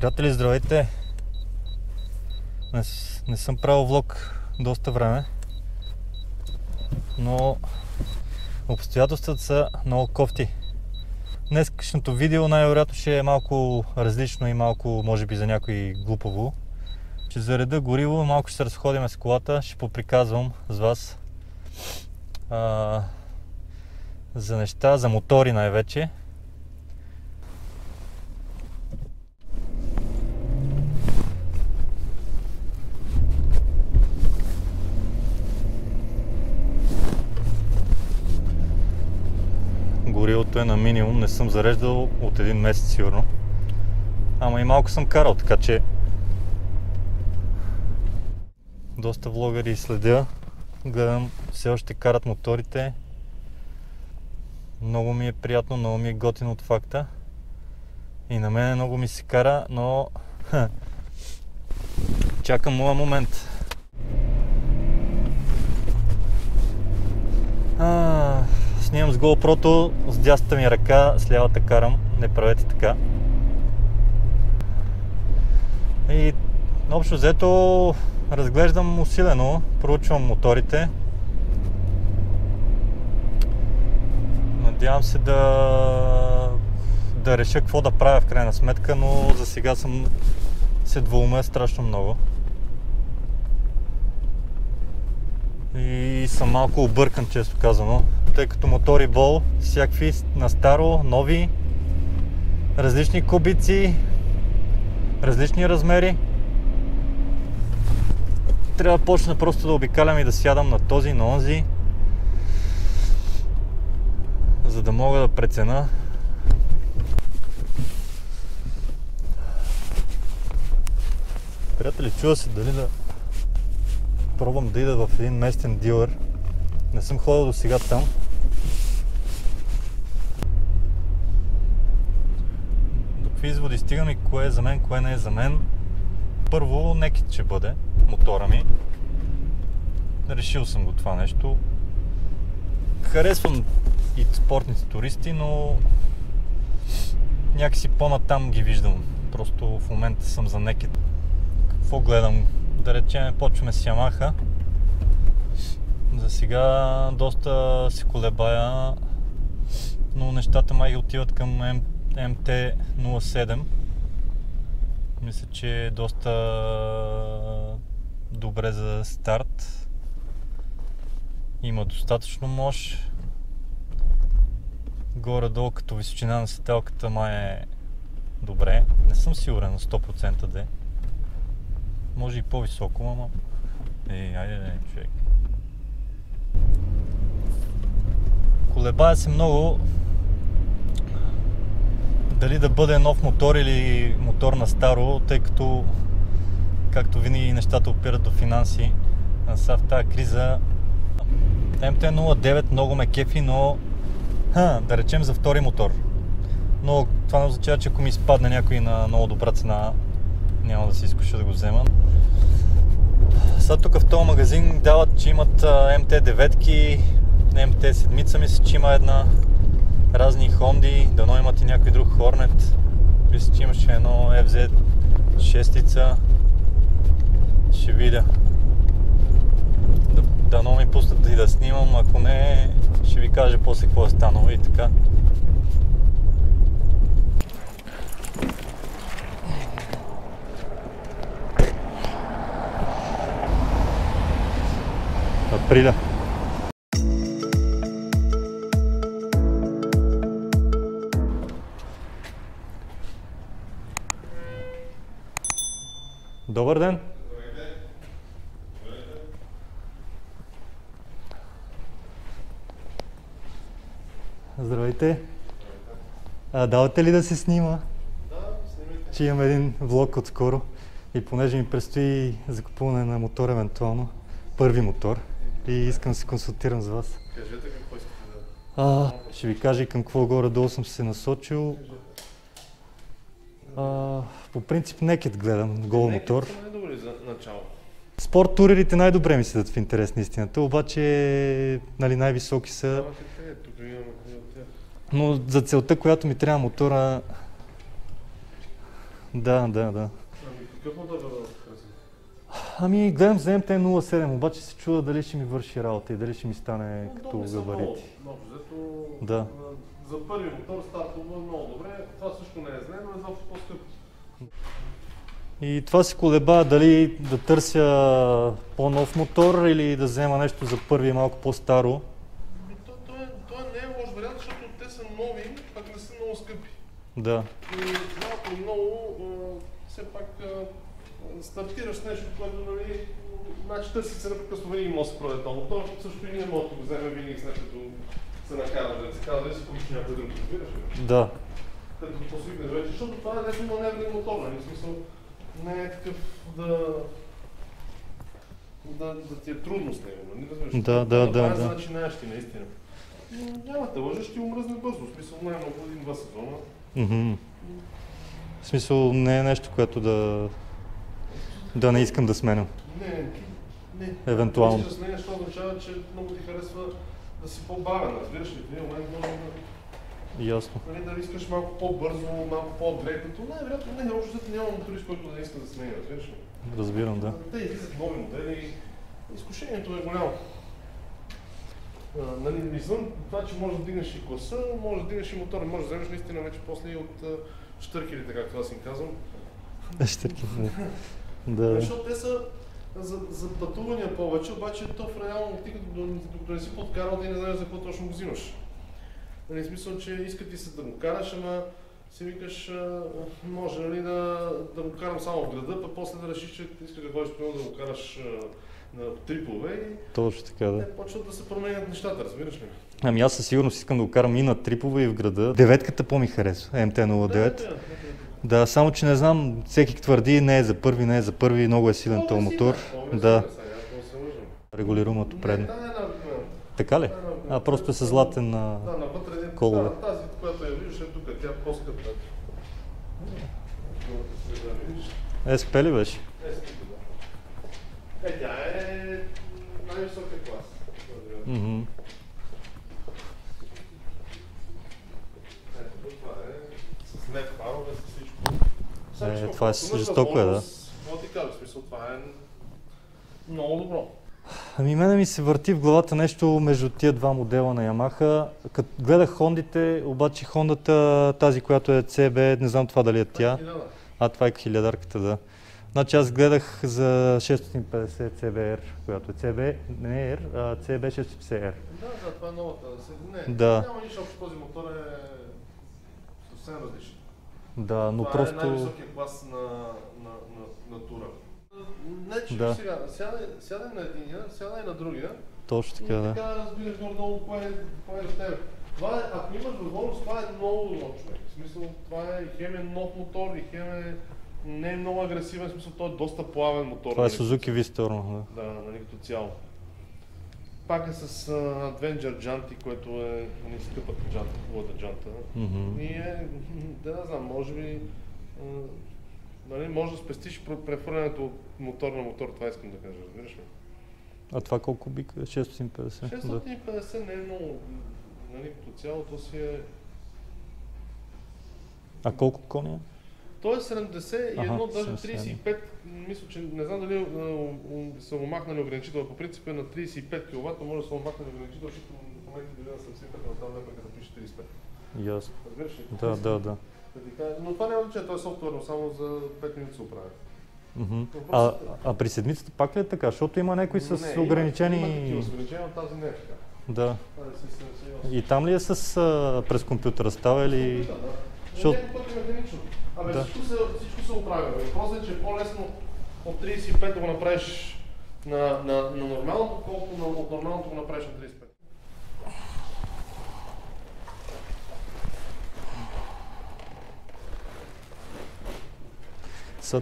Приятели, здравейте! Не съм правил влог доста време, но обстоятелствата са много кофти. Днескашното видео най-вероятно ще е малко различно и малко, може би, за някой глупаво. Ще зареда гориво, малко ще се разходим с колата, ще поприказвам с вас за неща, за мотори най-вече. Горивото е на минимум, не съм зареждал от един месец сигурно. Ама и малко съм карал, така че доста влогъри следя. Гледам, все още карат моторите. Много ми е приятно, много ми е готино от факта. И на мен много ми се кара, но чакам моя момент. Снимам с GoPro-то, с дясната ми ръка, с лявата карам, не правете така. И общо взето разглеждам усилено, проучвам моторите. Надявам се да реша какво да правя в крайна сметка, но за сега се двоумя страшно много. И съм малко объркан, често казано, тъй като мотори бол, всякакви на старо, нови, различни кубици, различни размери. Трябва да почна просто да обикалям и да сядам на този, на онзи, за да мога да преценя. Приятели, чува се дали да пробвам да ида в един местен дилър. Не съм ходил до сега там. До какви изводи стигам и кое е за мен, кое не е за мен. Първо, Naked ще бъде мотора ми. Решил съм го това нещо. Харесвам и спортните туристи, но някакси по-натам ги виждам. Просто в момента съм за Naked. Какво гледам? Да речем, почваме с Yamaha. За сега доста се колебая, но нещата май отиват към MT-07. Мисля, че е доста добре за старт. Има достатъчно мощ. Горе-долу като височина на седалката май е добре. Не съм сигурен на 100% да е. Може и по-високо, ама... Айде, човек. Колебая се много дали да бъде нов мотор или мотор на старо, тъй като, както винаги, нещата опират до финанси. А сега в тази криза MT-09 много ме кефи, но да речем за втори мотор. Но това не означава, че ако ми изпадне някой на много добра цена, няма да се изкуша да го взема. Сега тук в този магазин дават, че имат MT-9-ки, MT-7 мисля, че има една, разни Хонди, дано имат и някой друг Hornet. Мисля, че имаше едно FZ6. Ще видя. Дано ми пуснат и да снимам, ако не, ще ви кажа после какво е станало и така. Априля. Добър ден! Здравейте! Давате ли да се снима? Да, снимайте. Че имам един влог отскоро и понеже ми предстои закупуване на мотор евентуално, първи мотор, и искам да се консултирам с вас. Кажете какво искате да... Ще ви кажа и към какво горе-долу съм се насочил. По принцип Naked гледам, гол мотор. Naked са най-добри за начало. Спорт турерите най-добре ми седат в интерес на истината, обаче най-високи са. Тук имаме. Но за целта, която ми трябва мотора, Да. Ами какъв мотор да харесва? Ами гледам за MT-07, обаче се чуда дали ще ми върши работа и дали ще ми стане като габарити. Да. За първи мотор стартова много добре, това също не е зле, но е заобщо по-скъпо. И това се колеба дали да търся по-нов мотор или да взема нещо за първи малко по-старо. Това не е лош вариант, защото те са нови, пък не са много скъпи. Да. И малко и много, все пак стартираш с нещо, което нали, значи търси се непрекъснато винаги може да се продаде този мотор, също и ние може да го вземем винаги след като се накара да се казва, дали си купиш някой друг, разбираш ли? Да. Като го посвикнеш вече, защото това е нещо маневрен мотор, нали? В смисъл не е такъв да ти е трудно с него, нали? Разбираш? Да. Това е за начинаещи, наистина. Няма да лъжа, ще умръзне бързо, в смисъл най-много 1-2 сезона. В смисъл не е нещо, което да не искам да сменям. Не. Евентуално. Да сменяш, това означава, че много ти харесва да си по-бавен, разбираш ли? В един момент може Ясно. да искаш малко по-бързо, малко по-дрехнато. Най-вероятно не, общо зато няма моторист, който да иска да сменя, разбираш ли? Разбирам, да. Те излизат нови модели и изкушението е голямо. Нали, извън това, че можеш да дигнеш и класа, можеш да дигнеш и мотора, можеш да вземеш наистина вече после и от щъркелите, както аз им казвам. Щърки, да. Защото те са за пътувания повече, обаче то в реално ти докато не си подкарал, да и не знаеш за какво точно го взимаш. Нали, в смисъл, че иска ти се да го караш, ама си викаш, може нали, да го карам само в града, пък после да решиш, че искаш да ходиш да го караш на трипове и точно така, да. те почват да се променят нещата, разбираш ли? Ами аз със сигурност искам да го карам и на трипове и в града. Деветката по-ми харесва, MT-09. Да, само че не знам, всеки твърди не е за първи, много е силен този мотор. Да. Регулируемото предно. Така ли? Просто е със златен колове. Да, тази, която я виждаш е тук, тя е по-скъпа. СП ли беше? СП, да. Тя е най-високия клас. Ето, това е с LED фарове, с всичко. Това е жестоко, да. Това ти кажа, в смисъл, това е много добро. Ами мене ми се върти в главата нещо между тия два модела на Yamaha. Като гледах Хондите, обаче Хондата, тази, която е CB, не знам това дали е тя. Това е хилядарката, да. Значи аз гледах за 650 CBR, която е CB, не R, а CB 650R. Да, това е новата. Няма нищо общо, този мотор е съвсем различен. Да, но това просто... Това е най-високия клас на тура. Не, че сега, сядай на единия, сядай на другия. Точно така, да. И така разбираш горе-долу кое е за тебе. Ако имаш възможност, това е много добро, човек. В смисъл, това е хем е нов мотор и хем не е много агресивен, в смисъл, той е доста плавен мотор. Това е Suzuki V-Storm, да. Да, нали като цяло. Пак е с Adventure джанти, което е скъпата джанта, хубавата джанта. И да не знам, може би нали, може да спестиш прехвърлянето от мотор на мотор, това искам да кажа, разбираш ли? А това колко бика? 650? 650 не е много, нали, като цяло, то си е... А колко коня? То е 71, даже 35, мисля, че не знам дали са му махнали ограничител, по принцип е на 35 кВт, може да са му махнали ограничител, защото в момента дори да съм свикнат на там лепъка да пише 35. Ясно. Разбираш ли? Да. Но това няма значение, то е софтуерно, само за 5 минути се оправя. А при седмицата пак ли е така? Защото има някои с ограничени... Има такива с ограничения, но тази не е така. Да. И там ли е през компютъра става или... Да. Някакъв път е механично. Всичко се оправя. Въпросът е, че е по-лесно от 35 да го направиш на нормалното, колко от нормалното го направиш на 35.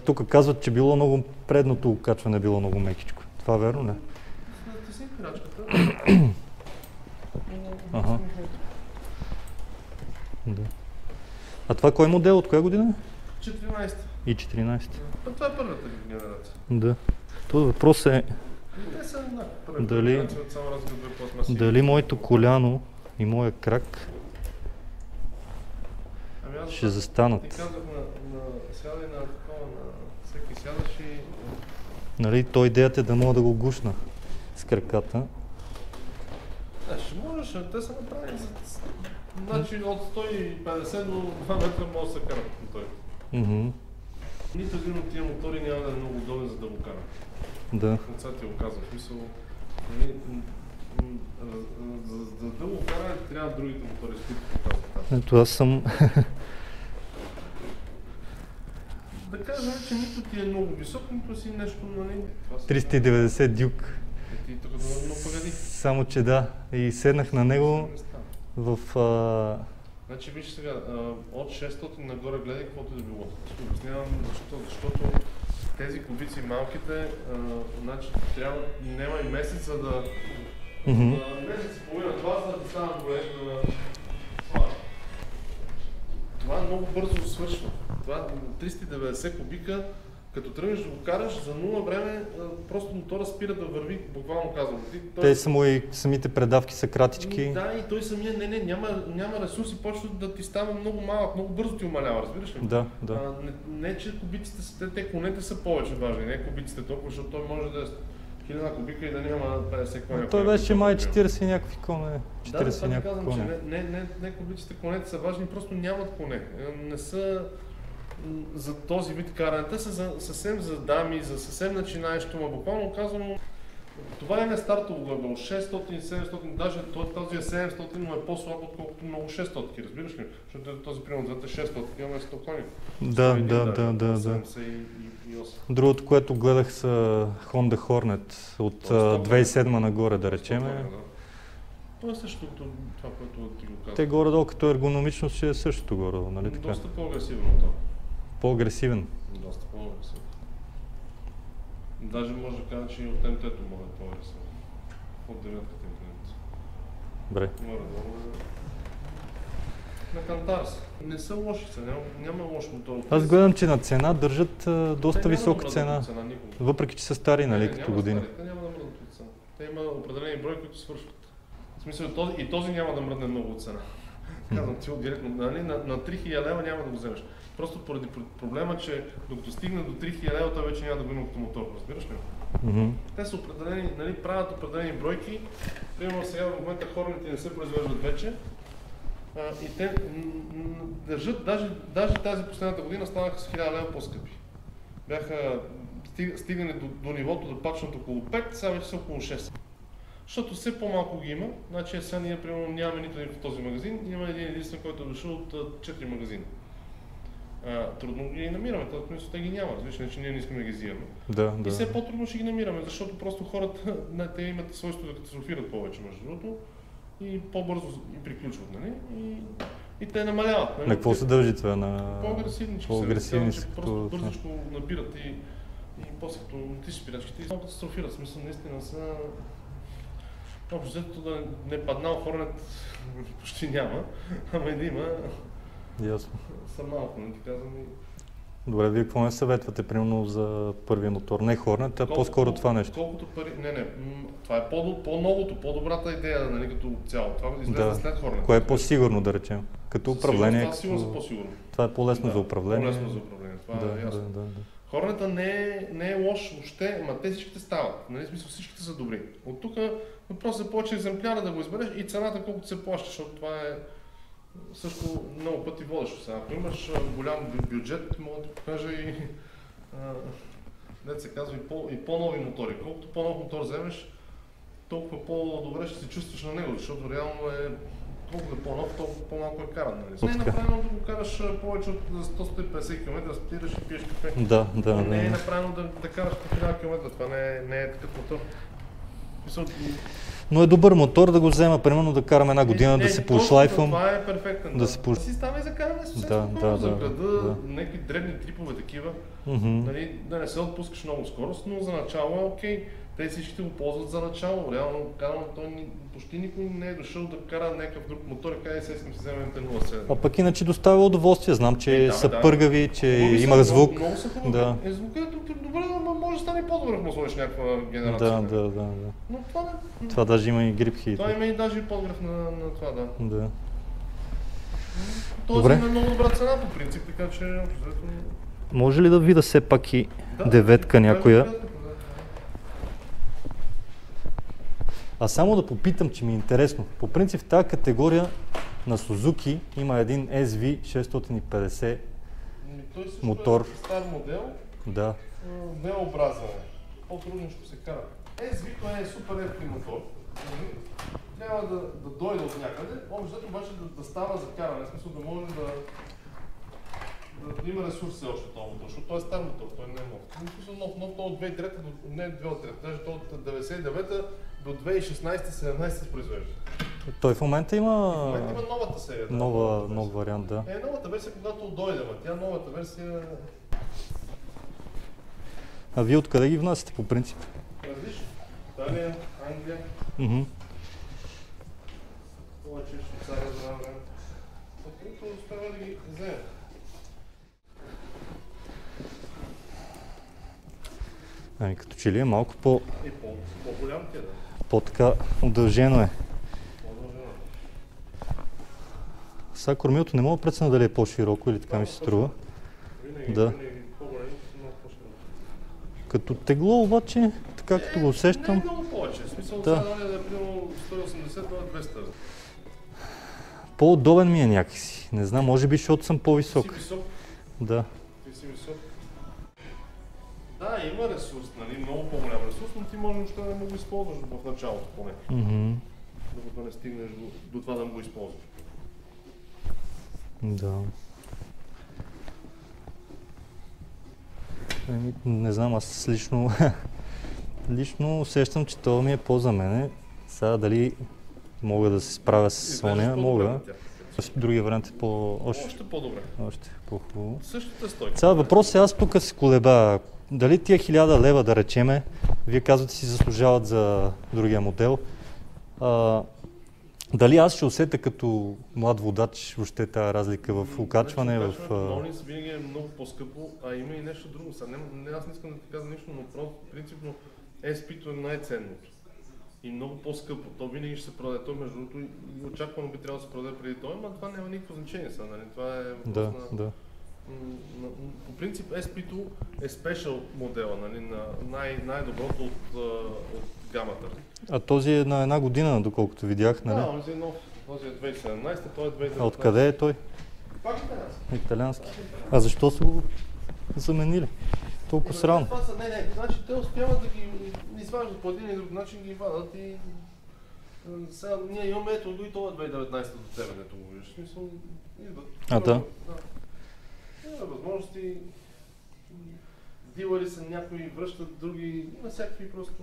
Тук казват, че било много предното качване било много мекичко. Това верно ли? Натисни крачката. Да. А това кой модел? От коя година? 14. И 14. Това е първата генерация. Да. Това въпрос е... Те са на първата генерация, от само разглед пластмаси. Дали моето коляно и моя крак ще застанат. Ти казах сядай на Нали, то идеята е да мога да го гушна с краката. Ще можеш, те са направени за... Значи от 150 до 2 метра може да се карат мотори. Нито един от тия мотори няма да е много удобен, за да го кара. Да. Това ти го казвам. В смисъл, за да го кара, трябва другите мотори, с които показват. Ето аз съм... Да кажем, че нито ти е много висок, нито си нещо, нали? 390 дюк. Ти тук но погоди. Само че да, и седнах на него в... Значи виж сега, от 600 нагоре гледай каквото да било. Ще обяснявам защо. Защото тези кубици малките, значи трябва, няма и месец, за да... Месец и половина това, за да ти стана голем да... Това много бързо свършва. Това 390 кубика, като тръгнеш да го караш, за нула време просто мотора спира да върви, буквално казвам. Те самите предавки са кратички. Да, и той самия няма ресурси, почва да ти става много малък, много бързо ти умалява, разбираш ли? Да, да. Не, че кубиците са, те конете са повече важни, не кубиците толкова, защото той може да е 1000 кубика и да няма 50 коня. Той беше май 40 някакви коне. 40 да, някакви казвам, коне. че не кубиците конете са важни, просто нямат коне. Не са за този вид каране. Те са съвсем за дами, за съвсем начинаещо, но буквално казвам, това е не стартово главно, 600-700, даже този е 700, но е по-слаб, отколкото много 600, разбираш ли? Защото този примерно двете 600, имаме 100 кони. Да. 78. Другото, което гледах са Honda Hornet от 2007 нагоре, да речем. То е същото това, което ти го казвам. Те горе-долу като ергономичност ще е същото горе-долу, нали така? Доста по-агресивно това. По-агресивен? Доста по-агресивен. Даже може да кажа, че и от МТ-то може да е по-агресивен. От 9-ката интернет. Добре. На Кантарс. Не са лоши цена, няма лош мотор. Аз гледам, че на цена държат доста висока цена. Въпреки, че са стари, нали, като години. Те няма да мръднат от цена. Те има определени брой, които свършват. В смисъл, и този няма да мръдне много от цена. Казвам ти директно, нали, на 3000 лева няма да го вземеш. Просто поради проблема, че докато стигне до 3000 лева, той вече няма да го има като мотор, разбираш ли? Те са определени, нали, правят определени бройки. Примерно сега в момента хорните не се произвеждат вече. И те държат, даже тази последната година станаха с 1000 лева по-скъпи. Бяха стигнали до нивото да пачнат около 5, сега вече са около 6. Защото все по-малко ги има. Значи сега ние примерно нямаме нито един в този магазин, имаме един единствен, който е дошъл от 4 магазина. Трудно ги намираме, т.е. те ги няма, разбираш, че ние не искаме да ги взимаме. И все по-трудно ще ги намираме, защото просто хората, те имат свойство да катастрофират повече, между другото, и по-бързо и приключват, нали? И те намаляват. Нали? На какво се дължи това? На по-агресивни, че просто бързичко набират и после като ти спирачките и само катастрофират. В смисъл, наистина са... Общо взето да не паднал Хорнет почти няма, ама и да има. Ясно. Са малко, не ти казвам и... Добре, вие какво не съветвате, примерно за първия мотор? Не Хорнет, а по-скоро това нещо. Колкото пари... Не, това е по-новото, по-добрата идея, нали, като цяло. Това излезе след Хорнет. Кое е по-сигурно, да речем? Като управление. Това сигурно са по-сигурно. Това е по-лесно за управление. По-лесно за управление, това е ясно. Да. Хорнета не е лош въобще, ама те всичките стават. Нали, в смисъл всичките са добри. От тук въпросът е повече екземпляра да го избереш и цената колкото се плаща, защото това е също много пъти водещо. Сега, ако имаш голям бюджет, мога да покажа и дето се казва и по-нови мотори. Колкото по-нов мотор вземеш, толкова по-добре ще се чувстваш на него, защото реално е колкото е по-нов, толкова по-малко е каран. Нали? Не е направено да го караш повече от 150 км, да спираш и пиеш кафе. Не е направено да караш по 1000 км, това не е такъв мотор. Но е добър мотор да го взема, примерно да карам една година, да се пошлайфвам. Това е перфектен. Да си става и за каране съвсем за града, някакви дребни трипове такива, нали, да не се отпускаш много скорост, но за начало е окей. Те всичките го ползват за начало. Реално карам, почти никой не е дошъл да кара някакъв друг мотор и каже, сега искам си вземем МТ-07. А пък иначе доставя удоволствие. Знам, че са пъргави, че има звук. Много са хубави. Звукът е добре, но може да стане по-добре, ако му сложиш някаква генерация. Да. Но това даже има и грипхи. Това има и даже и подгрев на това, да. Този има много добра цена по принцип, така че... Може ли да видя все пак и деветка някоя? А само да попитам, че ми е интересно. По принцип в тази категория на Suzuki има един SV650 Той също мотор. е стар модел, Да. V-образен е. По-трудничко се кара. SV е супер ефтин мотор. Трябва да дойде от някъде, общо обаче да става за каране, в смисъл да може да има ресурси още този мотор, защото той е стар мотор, той не е нов. В смисъл нов, той от 2003 до, не 2003, даже той от 99 до 2016-17 се произвежда. Той в момента има... В момента има новата серия. Нов вариант, да. Новата версия, когато дойде, тя новата версия... А вие откъде ги внасяте по принцип? Различно. Италия, Англия. Повече Швейцария за време. Откъдето успява да ги вземем. Ами като че ли е малко по-голям ти е, да. по-така удължено е. По-удължено. Сега кормилото не мога да преценя дали е по-широко или така ми се струва. Винаги по-големи, много по-широко. Като тегло обаче, така като го усещам... Не е много повече. В смисъл, Да. сега да е примерно 180 до 200. По-удобен ми е някакси. Не знам, може би, защото съм по-висок. Ти си висок. Да. Ти си висок. Да, има ресурс, нали, много по-голям ресурс, но ти може още да не го използваш в началото поне. Докато не стигнеш до това да го използваш. Да. Не знам, аз лично усещам, че това ми е по-за мене. Сега дали мога да се справя с Соня, мога. Другия вариант е Още по-добре. Още по-хубаво. Същата стойка. Сега въпрос е, аз тук се колеба. Дали тия 1000 лева, да речеме, вие казвате си заслужават за другия модел. Дали аз ще усетя като млад водач въобще тази разлика в окачване, в... Нолинс винаги е много по-скъпо, а има и нещо друго. Аз не искам да ти казвам нищо, но просто принципно SP-то е най-ценното. И много по-скъпо. То винаги ще се продаде. Той между другото и очаквано би трябвало да се продаде преди това, но това няма никакво значение сега, нали? Това е въпрос Да. По принцип SP-то е спешъл модела, нали? Най-доброто от гамата. А този е на една година, доколкото видях, нали? Да, този е нов. Този е 2017, той е 2019. А откъде е той? Пак италиански. Италиански. А защо са го заменили? Толкова срано. Не, значи те успяват да ги изваждат по един или друг начин, ги вадат и... Сега ние имаме ето и това 2019 до тебе, дето го виждаш. Смисъл, идват. Да? Има възможности. Дилъри са, някои връщат, други, има всякакви просто...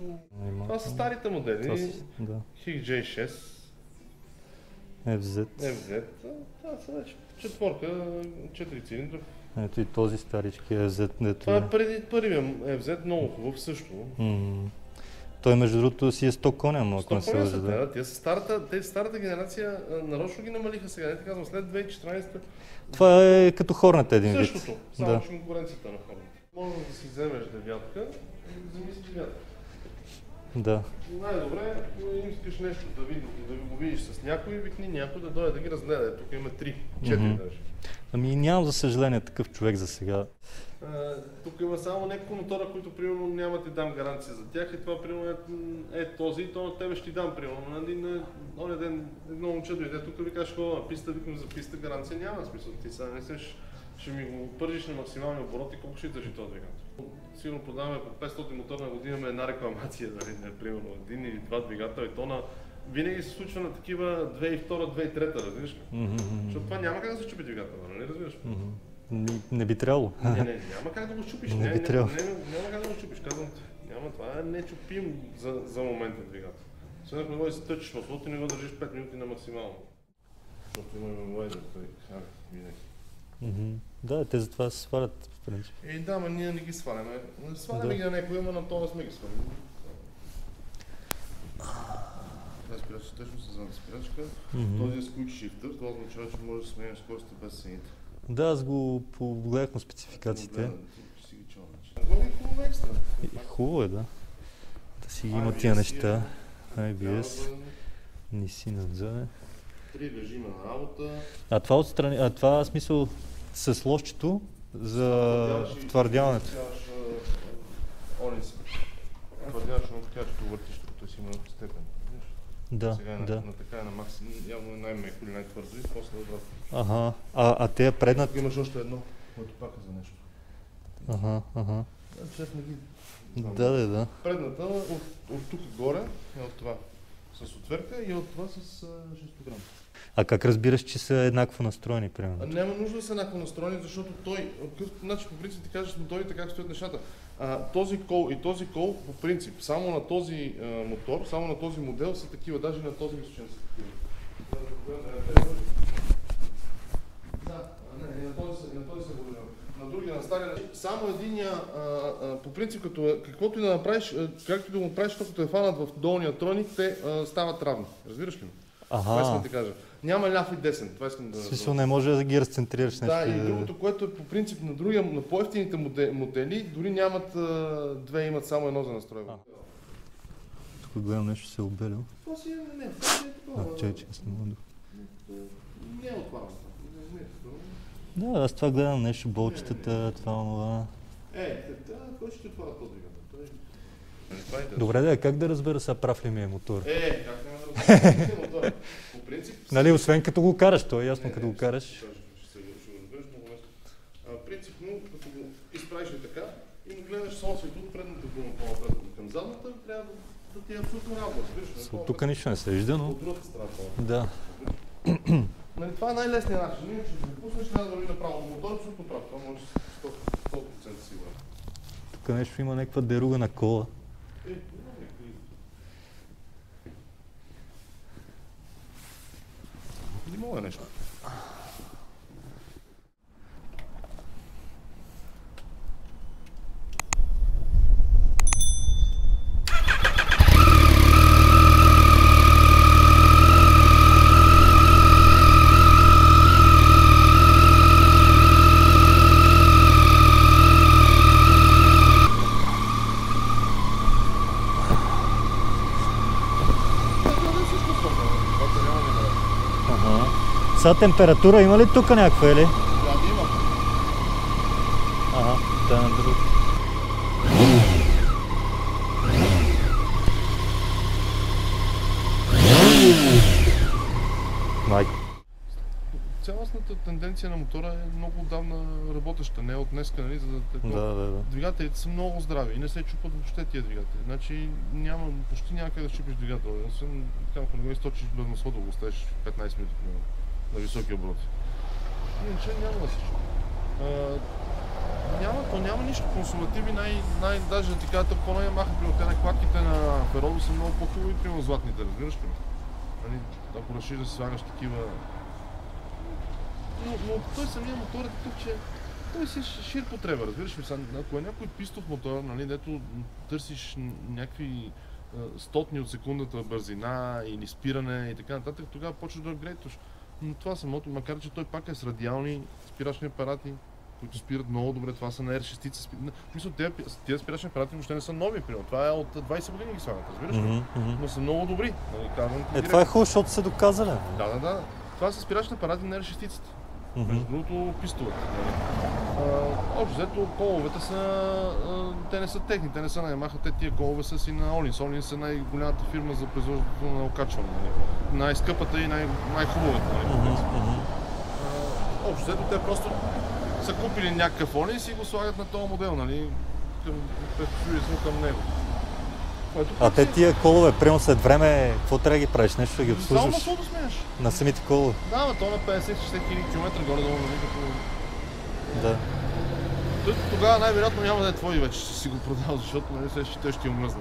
Това са старите модели. Да. XJ6. FZ. Това са вече четворка, 4 цилиндров. Ето и този старички FZ. Това е преди първия FZ, много хубав също. Той между другото си е 100 коня, ако не се лъжа. Да, те старата генерация нарочно ги намалиха сега, не казвам, след 2014. Това е като Хорнет един вид. Същото, само че конкуренцията на Хорнет. Може да си вземеш девятка и вземи си девятка. Да. Най-добре, ако искаш нещо да го видиш с някой, викни някой да дойде да ги разгледа. Тук има 3, 4 даже. Ами нямам за съжаление такъв човек за сега. Тук има само няколко мотора, които примерно няма ти дам гаранция за тях и това примерно е този и то на тебе ще ти дам примерно. На оня ден едно момче дойде тук ви кажеш хора на писта, викам за писта гаранция няма смисъл. Ти сега не сеш, ще ми го пържиш на максимални обороти, колко ще държи този двигател. Сигурно продаваме по 500 мотора на година, имаме една рекламация, нали, примерно един или два двигател и то на... Винаги се случва на такива 2002-2003, разбираш? Защото това няма как да се чупи двигател, нали разбираш? Не би трябвало. Не, няма как да го щупиш. Не би трябвало. Няма как да го щупиш, казвам ти. Няма, това е нечупим за момента двигател. Освен ако не го да се тъчиш в слот и не го държиш 5 минути на максимално. Защото имаме лайдер, той винаги. Да, те затова се свалят, в принцип. Да, но ние не ги сваляме. Сваляме ги на някой, но на това сме ги свалили. Тази спирачка точно се знам спирачка. Този е с quick shifter, това означава, че може да сменяш скоростта без сените. Да, аз го погледах на спецификациите. Да, си ги чалнеш. Това е хубаво екстра. Хубаво е, да. Да си ги има тия неща. IBS, Nissin надзаде. 3 режима на работа. А това отстрани, това смисъл с лошчето за втвърдяването. Твърдяваш, много така, че въртиш, като тук си има степен. Да, сега е да. на така е на максимум, явно е най-меко или най-твърдо и после обратно. Ага. А те преднат... Тук имаш още едно, което пак е за нещо. Ага. Чест не ги... Да. Предната от тук горе е от това с отверка и от това с 6 грама. А как разбираш, че са еднакво настроени, примерно? Няма нужда да са еднакво настроени, защото той, значи по принцип ти кажеш моторите как стоят нещата. Този кол и този кол, по принцип, само на този мотор, само на този модел са такива, даже на този височен са такива. И на този са голям. На другия, на стария, само единия, по принцип, каквото и да направиш, както да го направиш, като е фанат в долния тройник, те стават равни. Разбираш ли? Това искам да ти кажа. Няма ляв и десен. Това искам да... В смисъл не може да ги разцентрираш нещо. Да, и другото, което е по принцип на по-евтините модели, дори нямат две, имат само едно за настройване. Тук гледам нещо се обелил. Това си не, това си е такова. Чай, снимам. Не е от парата. Да, аз това гледам нещо, болчетата, това. Кой ще ти отваря този двигател? Добре, как да разбера сега прав ли ми е мотор? Как няма да разбера мотора? По принцип... Нали, освен като го караш, то е ясно като го караш. Ще го разбереш много лесно. Принципно, като го изправиш ли така и му гледаш само светло от предната гума по-напред към задната, трябва да ти е абсолютно равно, разбираш? От тук нищо не се вижда, но... От другата страна това. Да. Това е най-лесният начин. Ние ще го пуснеш, трябва да върви направо на мотор, абсолютно прав. Това може 100% сигурен. Тук нещо има някаква деруга на кола. Имало е нещо. Сега температура има ли тук някаква, или? Да, има. Да, на друг. Майко. Цялостната тенденция на мотора е много отдавна работеща, не от днеска, нали, за да. Двигателите са много здрави и не се чупат въобще тия двигатели. Значи почти няма как да щупиш двигател. Освен, ако не го източиш без масло да го оставиш 15 минути на високи обороти. Иначе няма да се чупи. Няма нищо консумативи, даже да ти кажа, по-най маха при накладките на Фероло са много по-хубави, примерно златните, разбираш ли? Нали, ако решиш да си слагаш такива... Но той самия мотор е такъв, че той си шир потреба, разбираш ли? Ако е някой пистов мотор, нали, дето търсиш някакви стотни от секундата бързина или спиране и така нататък, тогава почваш да апгрейдваш. Но това самото, макар че той пак е с радиални спирачни апарати, които спират много добре, това са на R6. Мисля, тези спирачни апарати въобще не са нови, примерно. Това е от 20 години ги слагат, разбираш ли? Но са много добри. Това е хубаво, защото се доказали. Да. Това са спирачни апарати на R6. Между другото, пистовете. Общо взето, коловете са... те не са техни, те не са на Yamaha, те тия колове са си на Олинс. Олинс е най-голямата фирма за производството на окачване. Най-скъпата и най-хубавата. Общо взето, те просто са купили някакъв Олинс и го слагат на този модел, нали? Към него. А те тия колове, примерно след време, какво трябва да ги правиш? Нещо да ги обслужваш? Само масло да сменяш. На самите колове? Да, то на 50-60 хиляди километра горе-долу, нали, като... Да. Тогава най-вероятно няма да е твой вече, ще си го продал, защото нали, той ще ти омръзна.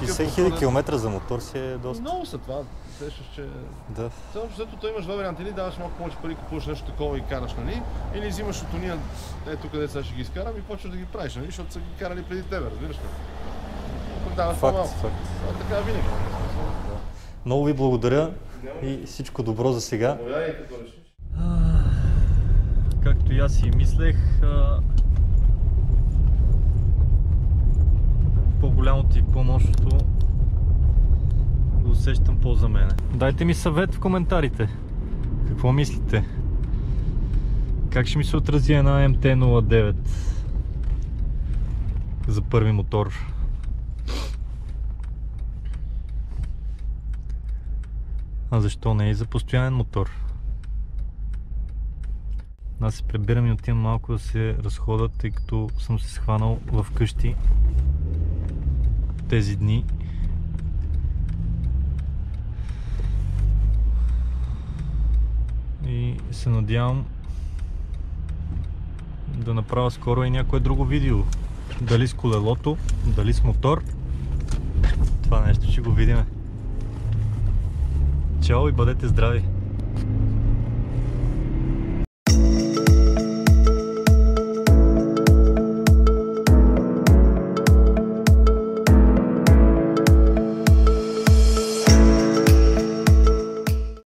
60 хиляди километра за мотор си е доста. Много са това, сещаш, че... Да. Защото той имаш два варианта, или даваш малко повече пари, купуваш нещо такова и караш, нали? Или взимаш от уния, ето къде сега ще ги изкарам и почваш да ги правиш, нали? Защото са ги карали преди тебе, разбираш ли? Факт. Така винаги. Много ви благодаря и всичко добро за сега. Както и аз си мислех, по-голямото и по-мощното го усещам по-за мене. Дайте ми съвет в коментарите. Какво мислите? Как ще ми се отрази една MT-09 за първи мотор? А защо не и за постоянен мотор? Аз се прибирам и отивам малко да се разходя, тъй като съм се схванал в къщи тези дни. И се надявам да направя скоро и някое друго видео. Дали с колелото, дали с мотор. Това нещо ще го видим. Чао и бъдете здрави!